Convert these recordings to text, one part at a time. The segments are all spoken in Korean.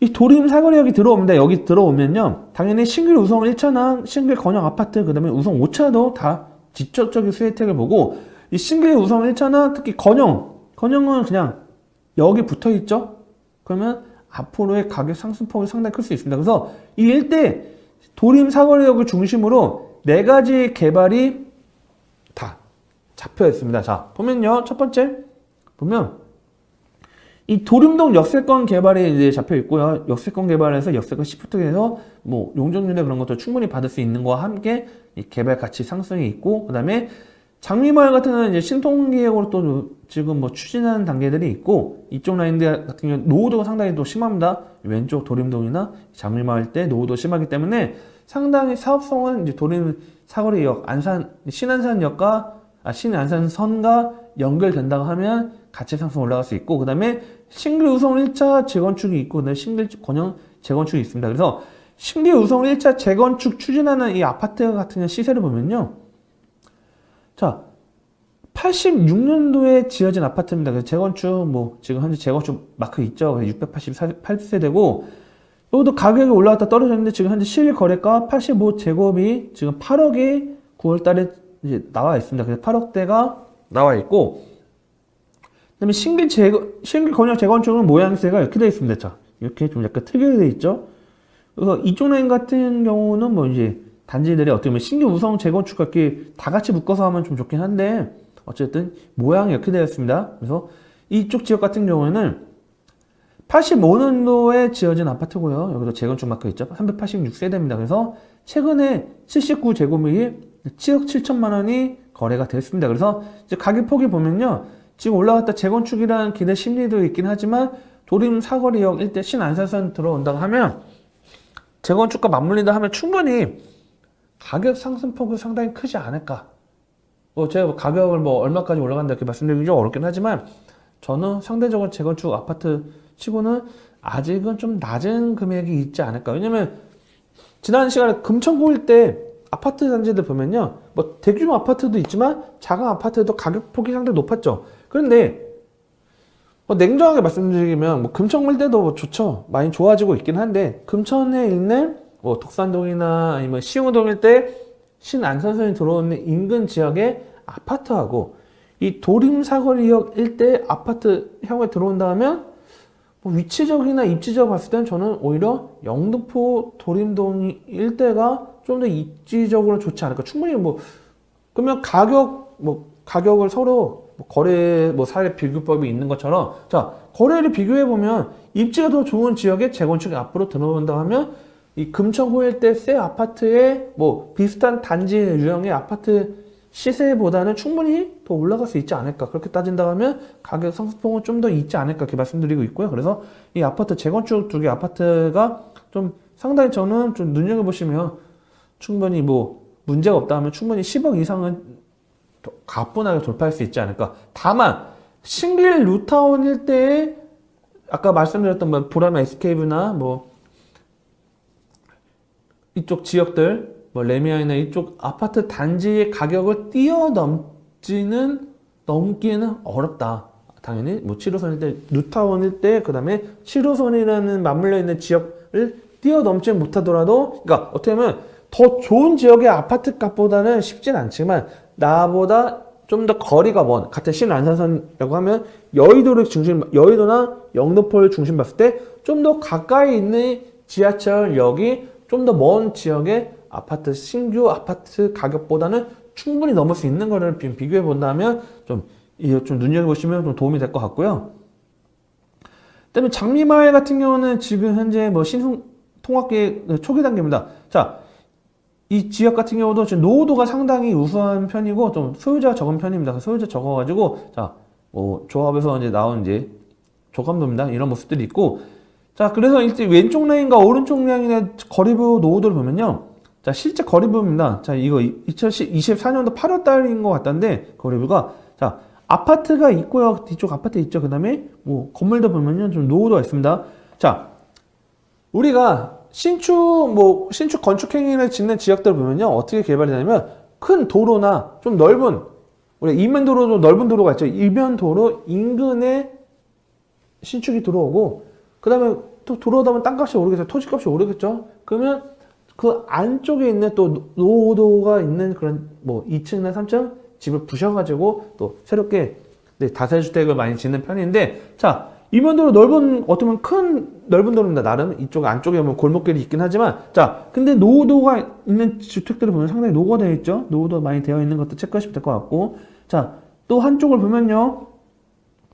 이 도림 사거리역이 들어옵니다. 여기 들어오면요, 당연히 싱글 우성 1차나 싱글 건영 아파트, 그 다음에 우성 5차도 다 직접적인 수혜 혜택을 보고, 이 싱글 우성 1차나 특히 건영은 그냥 여기 붙어 있죠? 그러면 앞으로의 가격 상승폭이 상당히 클 수 있습니다. 그래서 이 일대 도림 사거리역을 중심으로 4가지 개발이 다 잡혀 있습니다. 자, 보면요, 첫 번째 보면 이 도림동 역세권 개발이 이제 잡혀 있고요. 역세권 개발에서 역세권 시프트해서 뭐 용적률에 그런 것도 충분히 받을 수 있는 거와 함께 이 개발 가치 상승이 있고, 그 다음에 장미마을 같은 경우는 이제 신통기획으로 또 지금 뭐 추진하는 단계들이 있고, 이쪽 라인들 같은 경우는 노후도가 상당히 또 심합니다. 왼쪽 도림동이나 장미마을 때 노후도 심하기 때문에 상당히 사업성은 이제 도림 사거리역, 신안산역과 신안산선과 연결된다고 하면 가치 상승 올라갈 수 있고, 그 다음에 싱글 우성 1차 재건축이 있고, 그 다음에 싱글 건영 재건축이 있습니다. 그래서 싱글 우성 1차 재건축 추진하는 이 아파트 같은 시세를 보면요, 자, 86년도에 지어진 아파트입니다. 그래서 재건축, 뭐, 지금 현재 재건축 마크 있죠. 688세대고, 여기도 가격이 올라갔다 떨어졌는데, 지금 현재 실거래가 85제곱이 지금 8억이 9월 달에 이제 나와 있습니다. 그래서 8억대가 나와 있고, 그 다음에 싱글 건영 재건축은 모양새가 이렇게 되어 있습니다. 자, 이렇게 좀 약간 특이하게 되어 있죠. 그래서 이쪽 라인 같은 경우는 뭐 이제 단지들이 어떻게 보면 싱글 우성 재건축 같게 다 같이 묶어서 하면 좀 좋긴 한데, 어쨌든 모양이 이렇게 되어 있습니다. 그래서 이쪽 지역 같은 경우에는 85년도에 지어진 아파트고요. 여기도 재건축 마크 있죠. 386세대입니다. 그래서 최근에 79제곱米 7억 7천만 원이 거래가 됐습니다. 그래서 이제 가격 폭이 보면요, 지금 올라갔다 재건축이라는 기대 심리도 있긴 하지만 도림 사거리역 일대 신안산선 들어온다고 하면 재건축과 맞물린다 하면 충분히 가격 상승폭은 상당히 크지 않을까. 제가 가격을 뭐 얼마까지 올라간다 이렇게 말씀드리기 좀 어렵긴 하지만, 저는 상대적으로 재건축 아파트 치고는 아직은 좀 낮은 금액이 있지 않을까. 왜냐면 지난 시간에 금천구일 때 아파트 단지들 보면요, 뭐 대규모 아파트도 있지만 작은 아파트도 가격 폭이 상당히 높았죠. 그런데 뭐 냉정하게 말씀드리면 뭐 금천구 일대도 좋죠. 많이 좋아지고 있긴 한데, 금천에 있는 뭐 독산동이나 아니면 시흥동 일대 신안산선이 들어오는 인근 지역의 아파트하고 이 도림 사거리역 일대 아파트 향후에 들어온다 하면 뭐 위치적이나 입지적 봤을 땐 저는 오히려 영등포 도림동 일대가 좀 더 입지적으로 좋지 않을까. 충분히 뭐 그러면 가격을 서로 거래 사례 비교법이 있는 것처럼, 자, 거래를 비교해 보면 입지가 더 좋은 지역에 재건축이 앞으로 들어온다 하면 이 금천구 일대 새 아파트의 뭐 비슷한 단지 유형의 아파트 시세보다는 충분히 더 올라갈 수 있지 않을까. 그렇게 따진다 하면 가격 상승폭은 좀 더 있지 않을까 이렇게 말씀드리고 있고요. 그래서 이 아파트 재건축 2개 아파트가 좀 상당히 저는 좀 눈여겨보시면 충분히 뭐 문제가 없다 하면 충분히 10억 이상은 가뿐하게 돌파할 수 있지 않을까. 다만 싱글 루타운 일대에 아까 말씀드렸던 뭐 보라매 에스케이브나 뭐 이쪽 지역들, 뭐 레미안이나 이쪽 아파트 단지의 가격을 넘기는 어렵다. 당연히 뭐 7호선 일대, 루타운 일대, 그 다음에 7호선이라는 맞물려 있는 지역을 뛰어넘지 못하더라도, 그러니까 어떻게 보면 더 좋은 지역의 아파트 값보다는 쉽진 않지만 나보다 좀 더 거리가 먼 같은 신안산선이라고 하면 여의도나 영등포를 중심 봤을 때 좀 더 가까이 있는 지하철역이 좀 더 먼 지역의 아파트, 신규 아파트 가격보다는 충분히 넘을 수 있는 거를 비교해 본다면 좀 눈여겨보시면 좀 도움이 될 것 같고요. 그다음에 장미마을 같은 경우는 지금 현재 뭐 신흥 통합계획 초기 단계입니다. 자, 이 지역 같은 경우도 지금 노후도가 상당히 우수한 편이고 좀 소유자가 적은 편입니다. 소유자 적어가지고, 자, 뭐 조합에서 이제 나온 이제 조감도입니다. 이런 모습들이 있고, 자, 그래서 일단 왼쪽 라인과 오른쪽 라인의 거리부 노후도를 보면요, 자, 실제 거리부입니다. 자, 이거 2024년도 8월 달인 것 같던데 거리부가, 자, 아파트가 있고요. 뒤쪽 아파트 있죠. 그 다음에 뭐 건물도 보면요, 좀 노후도가 있습니다. 자, 우리가 신축 건축 행위를 짓는 지역들 보면요, 어떻게 개발이 되냐면 큰 도로나 좀 넓은, 우리 이면도로도 넓은 도로가 있죠. 이면도로 인근에 신축이 들어오고, 그 다음에 또 들어오다 보면 땅값이 오르겠죠. 토지값이 오르겠죠. 그러면 그 안쪽에 있는 또 노후도가 있는 그런 뭐 2층이나 3층 집을 부셔가지고 또 새롭게 다세주택을 많이 짓는 편인데, 자, 이면도로 넓은, 어떻게 보면 큰 넓은 도로입니다. 나름 이쪽 안쪽에 보면 골목길이 있긴 하지만, 자, 근데 노후도가 있는 주택들을 보면 상당히 노후가 되어 있죠. 노후도 많이 되어 있는 것도 체크하시면 될 것 같고, 자, 또 한쪽을 보면요,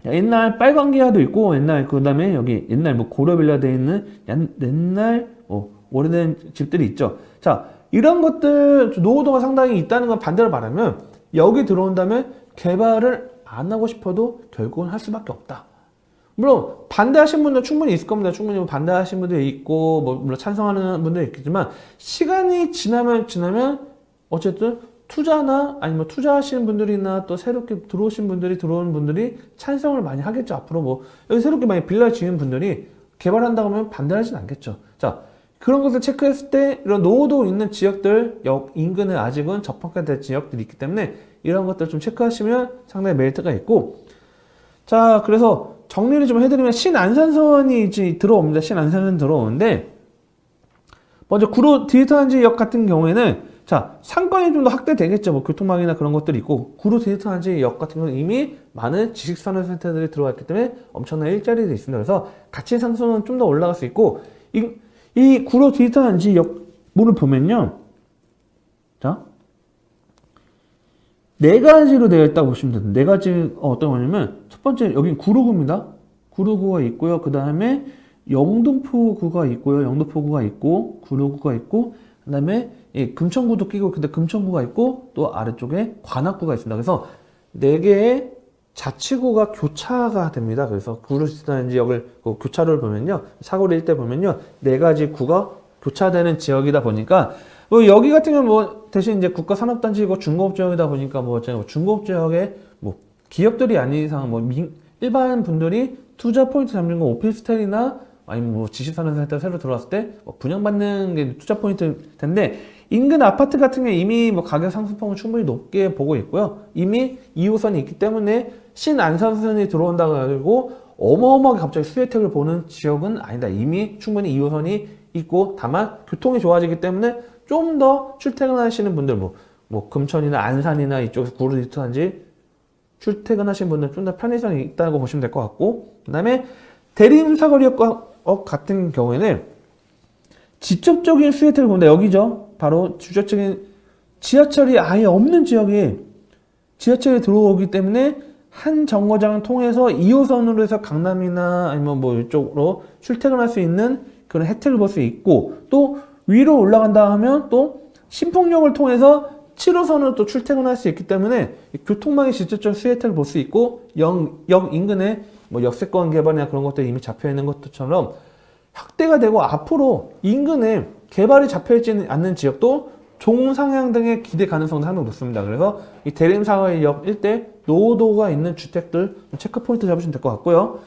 옛날 빨간 기아도 있고, 옛날 그 다음에 여기 옛날 뭐 고려빌라 되어 있는 옛날 오래된 집들이 있죠. 자, 이런 것들 노후도가 상당히 있다는 건 반대로 말하면, 여기 들어온다면 개발을 안 하고 싶어도 결국은 할 수밖에 없다. 물론 반대하신 분들 충분히 있을 겁니다. 충분히 반대하신 분도 있고, 뭐 물론 찬성하는 분도 있겠지만, 시간이 지나면 어쨌든 투자나 아니면 투자하시는 분들이나 또 새롭게 들어오신 분들이 들어오는 분들이 찬성을 많이 하겠죠. 앞으로 뭐 여기 새롭게 많이 빌라 지은 분들이 개발한다고 하면 반대하진 않겠죠. 자, 그런 것을 체크했을 때 이런 노후도 있는 지역들, 역 인근에 아직은 접합된 지역들이 있기 때문에 이런 것들 좀 체크하시면 상당히 메리트가 있고, 자, 그래서 정리를 좀 해드리면 신안산선이 이제 들어옵니다. 신안산선 들어오는데, 먼저 구로 디지털단지역 같은 경우에는, 자, 상권이 좀 더 확대되겠죠. 뭐 교통망이나 그런 것들이 있고, 구로 디지털단지역 같은 경우는 이미 많은 지식산업센터들이 들어왔기 때문에 엄청난 일자리들이 있습니다. 그래서 가치 상승은 좀 더 올라갈 수 있고, 이 구로 디지털단지역 문을 보면요, 자, 네 가지로 되어 있다고 보시면 됩니다. 네 가지 어떤 거냐면, 첫 번째 여기 구로구입니다. 구로구가 있고요. 그 다음에 영등포구가 있고요. 영등포구가 있고, 구로구가 있고, 그 다음에 금천구도 끼고, 근데 금천구가 있고, 또 아래쪽에 관악구가 있습니다. 그래서 네 개의 자치구가 교차가 됩니다. 그래서 구로디지털단지역을 교차로를 보면요, 사거리 일대 보면요, 네 가지 구가 교차되는 지역이다 보니까, 뭐 여기 같은 경우는 뭐 대신 이제 국가산업단지고 중공업지역이다 보니까 뭐 중공업지역에 뭐 기업들이 아닌 이상 뭐 일반 분들이 투자 포인트 잡는 건 오피스텔이나 아니면 뭐 지식산업센터 새로 들어왔을 때 분양받는 게 투자 포인트 텐데, 인근 아파트 같은 게 이미 뭐 가격 상승폭은 충분히 높게 보고 있고요. 이미 2호선이 있기 때문에 신안산선이 들어온다고 해가지고 어마어마하게 갑자기 수혜택을 보는 지역은 아니다. 이미 충분히 2호선이 있고, 다만 교통이 좋아지기 때문에 좀 더 출퇴근하시는 분들, 뭐 금천이나 안산이나 이쪽에서 구로 디지털단지 출퇴근하시는 분들 좀 더 편의성이 있다고 보시면 될 것 같고, 그 다음에 대림사거리역 같은 경우에는 직접적인 수혜택을 본다. 여기죠. 바로 직접적인 지하철이 아예 없는 지역에 지하철이 들어오기 때문에 한 정거장을 통해서 2호선으로 해서 강남이나 아니면 뭐 이쪽으로 출퇴근할 수 있는 그런 혜택을 볼 수 있고, 또 위로 올라간다 하면 또 신풍역을 통해서 7호선으로 또 출퇴근할 수 있기 때문에 교통망의 직접적 수혜택을 볼 수 있고, 역 인근에 뭐 역세권 개발이나 그런 것들이 이미 잡혀 있는 것처럼 확대가 되고, 앞으로 인근에 개발이 잡혀 있지 않는 지역도 종상향 등의 기대 가능성도 상당히 높습니다. 그래서 이 대림사거리역 일대 노후도가 있는 주택들 체크 포인트 잡으시면 될 것 같고요.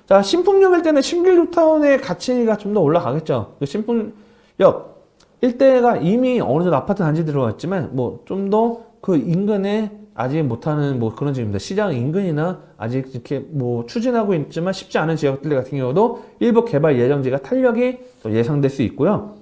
자, 신풍역일 때는 신길뉴타운의 가치가 좀 더 올라가겠죠. 신풍역 일대가 이미 어느 정도 아파트 단지 들어갔지만 뭐 좀 더 그 인근에 아직 못하는 뭐 그런 지역입니다. 시장 인근이나 아직 이렇게 뭐 추진하고 있지만 쉽지 않은 지역들 같은 경우도 일부 개발 예정지가 탄력이 예상될 수 있고요.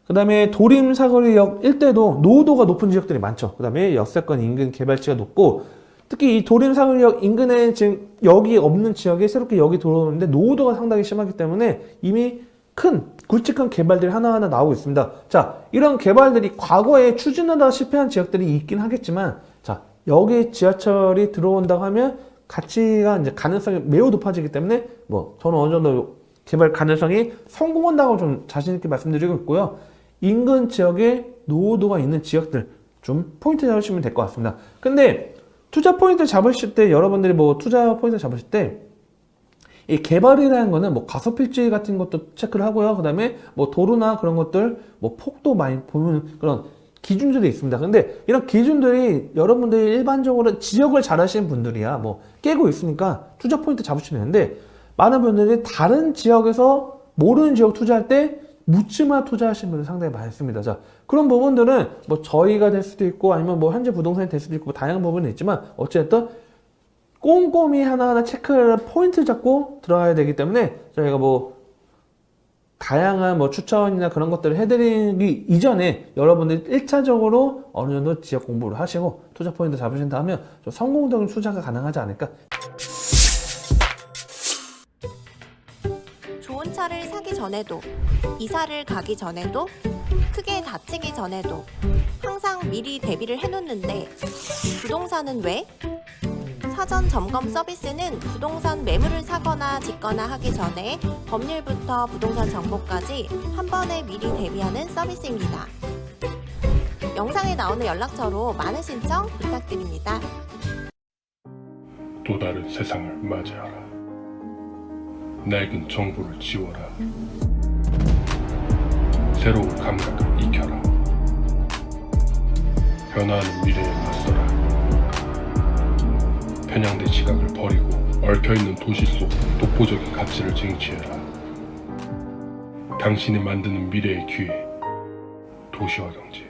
그 다음에 도림사거리역 일대도 노후도가 높은 지역들이 많죠. 그 다음에 역세권 인근 개발지가 높고, 특히 이 도림사거리역 인근에 지금 여기 없는 지역에 새롭게 여기 들어오는데 노후도가 상당히 심하기 때문에 이미 굵직한 개발들이 하나하나 나오고 있습니다. 자, 이런 개발들이 과거에 추진하다가 실패한 지역들이 있긴 하겠지만, 자, 여기 지하철이 들어온다고 하면 가치가 이제 가능성이 매우 높아지기 때문에 뭐 저는 어느 정도 개발 가능성이 성공한다고 좀 자신있게 말씀드리고 있고요. 인근 지역에 노후도가 있는 지역들 좀 포인트 잡으시면 될 것 같습니다. 근데 투자 포인트 잡으실 때, 여러분들이 뭐 투자 포인트 잡으실 때 이 개발이라는 거는 뭐 가소필지 같은 것도 체크를 하고요. 그 다음에 뭐 도로나 그런 것들, 뭐 폭도 많이 보면 그런 기준들이 있습니다. 근데 이런 기준들이 여러분들이 일반적으로 지역을 잘 하시는 분들이야 뭐 깨고 있으니까 투자 포인트 잡으시면 되는데, 많은 분들이 다른 지역에서 모르는 지역 투자할 때 묻지마 투자하시는 분들 상당히 많습니다. 자, 그런 부분들은 뭐 저희가 될 수도 있고 아니면 뭐 현재 부동산이 될 수도 있고 뭐 다양한 부분이 있지만, 어쨌든 꼼꼼히 하나하나 체크를 포인트 잡고 들어가야 되기 때문에 저희가 뭐 다양한 뭐 추천이나 그런 것들을 해드리기 이전에 여러분들이 1차적으로 어느 정도 지역 공부를 하시고 투자 포인트 잡으신다 하면 좀 성공적인 투자가 가능하지 않을까. 좋은 차를 사기 전에도, 이사를 가기 전에도, 크게 다치기 전에도 항상 미리 대비를 해놓는데 부동산은 왜? 사전 점검 서비스는 부동산 매물을 사거나 짓거나 하기 전에 법률부터 부동산 정보까지 한 번에 미리 대비하는 서비스입니다. 영상에 나오는 연락처로 많은 신청 부탁드립니다. 또 다른 세상을 맞이하라. 낡은 정보를 지워라. 새로운 감각을 익혀라. 변화하는 미래에 맞서라. 편향된 시각을 버리고 얽혀있는 도시 속 독보적인 가치를 쟁취해라. 당신이 만드는 미래의 기회, 도시화 경제.